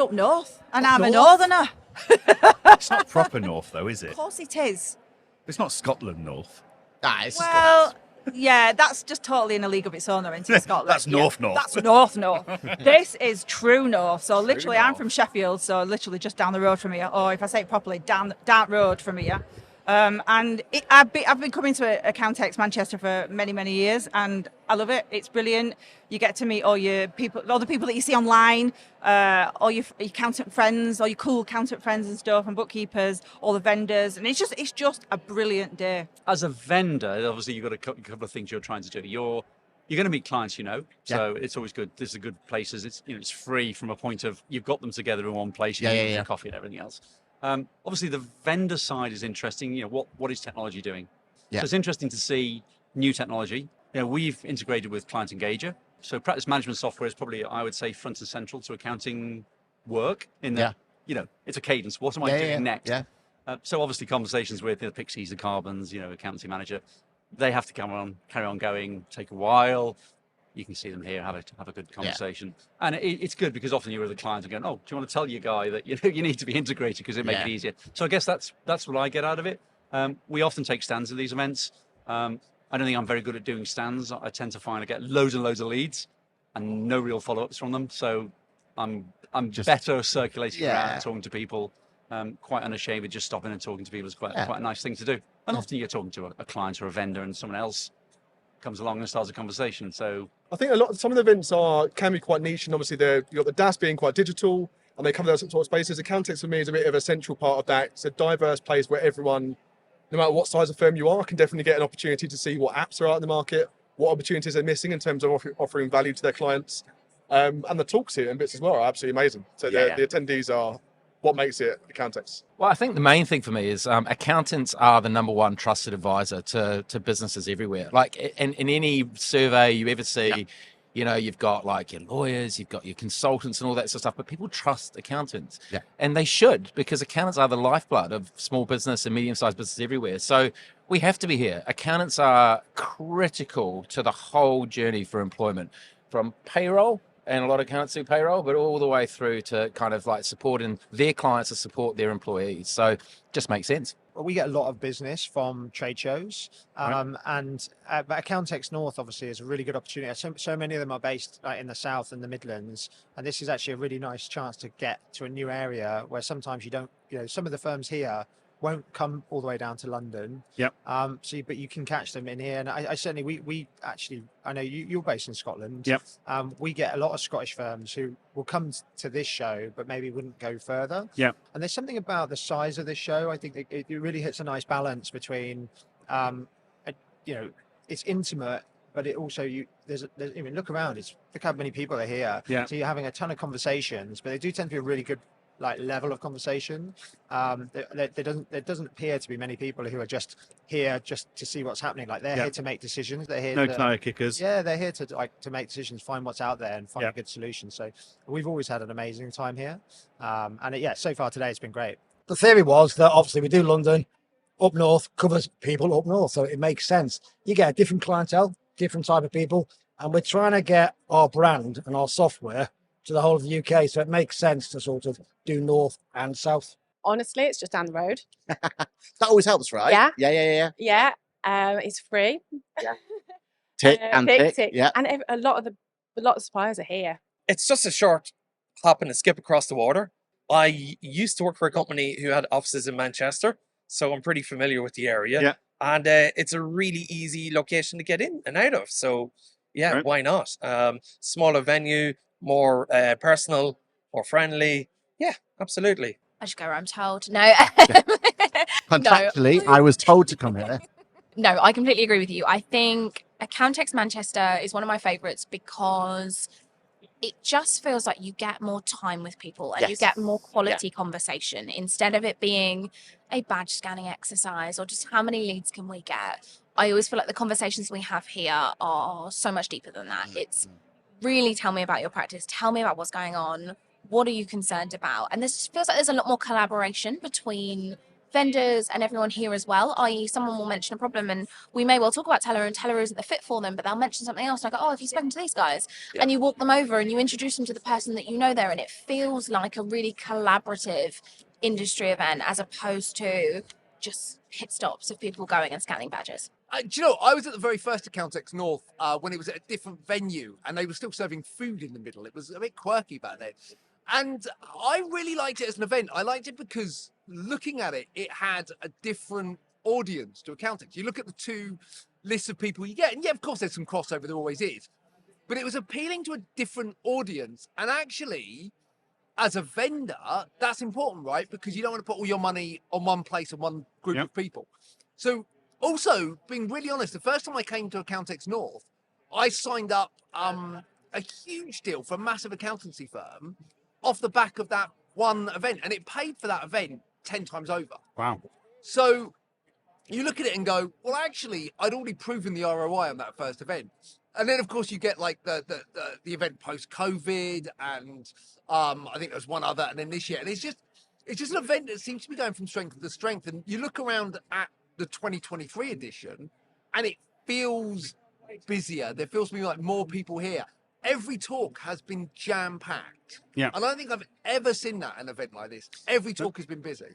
up north, and I'm north? a northerner. It's not proper north, though, is it? Of course it is. It's not Scotland north. It's Well, yeah, that's just totally in a league of its own, though, isn't it, Scotland? That's north north. That's north. This is true north. So literally, I'm north. from Sheffield, so literally just down the road from here, or if I say it properly, down road from here. And I've been coming to Accountex Manchester for many, many years, and I love it. It's brilliant. You get to meet all the people that you see online, all your accountant friends, all your cool accountant friends and stuff, and bookkeepers, all the vendors, and it's just a brilliant day. As a vendor, obviously you've got a couple of things you're trying to do. You're going to meet clients, so it's always good. This is a good place. It's free from a point of you've got them together in one place. You can coffee and everything else. Obviously, the vendor side is interesting. What is technology doing? Yeah. So it's interesting to see new technology. We've integrated with Client Engager. So practice management software is probably, I would say, front and central to accounting work. In that, it's a cadence. What am I doing next? Yeah. So obviously, conversations with the Pixies, the Carbons, accountancy manager, they have to carry on going, take a while. You can see them here, have a good conversation. Yeah. And it's good because often you're with a client and going, oh, do you want to tell your guy that you need to be integrated because it makes it easier. So I guess that's what I get out of it. We often take stands at these events. I don't think I'm very good at doing stands. I tend to find I get loads and loads of leads and no real follow-ups from them. So I'm just better circulating around and talking to people. Quite unashamed of just stopping and talking to people is quite a nice thing to do. And often you're talking to a client or a vendor and someone else comes along and starts a conversation. So I think some of the events can be quite niche, and obviously you've got the DAS being quite digital, and they cover those sort of spaces. Accountex for me is a bit of a central part of that. It's a diverse place where everyone, no matter what size of firm you are, can definitely get an opportunity to see what apps are out in the market, what opportunities they're missing in terms of offering value to their clients. And the talks here and bits as well are absolutely amazing. So the attendees are what makes it Accountex. Well, I think the main thing for me is accountants are the number one trusted advisor to businesses everywhere. Like in any survey you ever see, you've got like your lawyers, you've got your consultants and all that sort of stuff, but people trust accountants. Yeah. And they should, because accountants are the lifeblood of small business and medium-sized businesses everywhere. So we have to be here. Accountants are critical to the whole journey for employment, from payroll, and a lot of accountants do payroll, but all the way through to kind of like supporting their clients to support their employees. So it just makes sense. Well, we get a lot of business from trade shows, but Accountex North obviously is a really good opportunity. So many of them are based in the South and the Midlands, and this is actually a really nice chance to get to a new area where sometimes you don't, some of the firms here won't come all the way down to London. Yep. But you can catch them in here, and I certainly we actually, I know you're based in Scotland. Yep. We get a lot of Scottish firms who will come to this show, but maybe wouldn't go further. Yep. And there's something about the size of this show. I think it really hits a nice balance between, it's intimate, but it also look around. Look how many people are here. Yeah. So you're having a ton of conversations, but they do tend to be a really good level of conversation. There doesn't appear to be many people who are just here just to see what's happening. Like they're here to make decisions. They're here. No tire kickers. Yeah, they're here to make decisions, find what's out there, and find a good solution. So we've always had an amazing time here, so far today it's been great. The theory was that obviously we do London, up north covers people up north, so it makes sense. You get a different clientele, different type of people, and we're trying to get our brand and our software to the whole of the UK, so it makes sense to sort of do north and south. Honestly, it's just down the road. That always helps, right? Yeah. Yeah. It's free. Yeah. Tick. Yeah. And a lot of suppliers are here. It's just a short hop and a skip across the water. I used to work for a company who had offices in Manchester, so I'm pretty familiar with the area. Yeah. And it's a really easy location to get in and out of. So why not? Smaller venue, more personal, more friendly. Yeah, absolutely. I just go where I'm told. No. Contractually, I was told to come here. No, I completely agree with you. I think Accountex Manchester is one of my favourites because it just feels like you get more time with people and you get more quality conversation instead of it being a badge scanning exercise or just how many leads can we get. I always feel like the conversations we have here are so much deeper than that. It's really tell me about your practice, tell me about what's going on, what are you concerned about? And this feels like there's a lot more collaboration between vendors and everyone here as well, i.e. someone will mention a problem and we may well talk about Teller and Teller isn't the fit for them, but they'll mention something else. And I go, oh, have you spoken to these guys? Yeah. And you walk them over and you introduce them to the person that you know there, and it feels like a really collaborative industry event as opposed to just hit stops of people going and scanning badges. Do you know, I was at the very first Accountex North when it was at a different venue and they were still serving food in the middle. It was a bit quirky back then. And I really liked it as an event. I liked it because looking at it, it had a different audience to Accountex. You look at the two lists of people you get, and yeah, of course, there's some crossover, there always is. But it was appealing to a different audience. And actually, as a vendor, that's important, right? Because you don't want to put all your money on one place and one group of people. So also, being really honest, the first time I came to Accountex North, I signed up a huge deal for a massive accountancy firm off the back of that one event. And it paid for that event 10 times over. Wow. So you look at it and go, well, actually, I'd already proven the ROI on that first event. And then, of course, you get like the event post-COVID, and I think there's one other, and then this year. And it's just an event that seems to be going from strength to strength. And you look around at the 2023 edition, and it feels busier. There feels to be like more people here. Every talk has been jam-packed. Yeah. And I don't think I've ever seen that at an event like this. Every talk has been busy.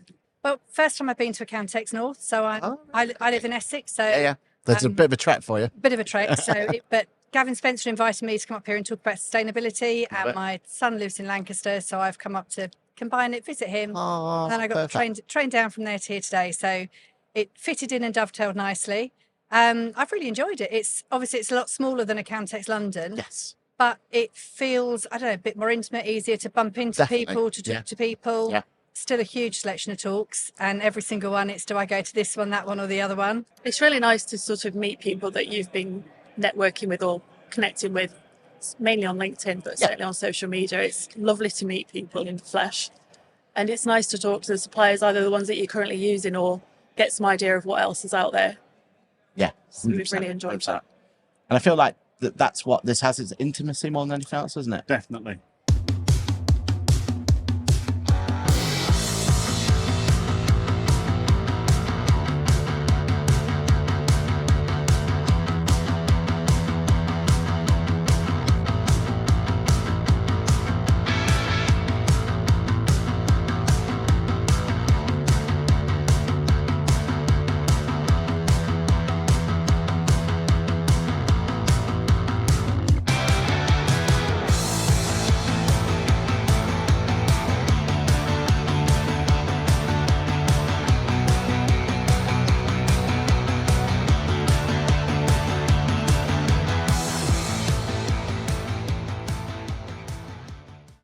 Well, first time I've been to Accountex North, so I live in Essex, so There's a bit of a trek for you. bit of a trek. But Gavin Spencer invited me to come up here and talk about sustainability, and my son lives in Lancaster, so I've come up to combine it, visit him, and then I got trained down from there to here today. So it fitted in and dovetailed nicely. I've really enjoyed it. It's a lot smaller than Accountex London. Yes. But it feels, I don't know, a bit more intimate, easier to bump into people, to talk to people. Yeah. Still a huge selection of talks, and every single one, it's do I go to this one, that one, or the other one? It's really nice to sort of meet people that you've been networking with or connecting with, mainly on LinkedIn, but certainly on social media. It's lovely to meet people in the flesh. And it's nice to talk to the suppliers, either the ones that you're currently using or get some idea of what else is out there. Yeah. So we've really enjoyed that. And I feel like that's what this has, is intimacy more than anything else, isn't it? Definitely.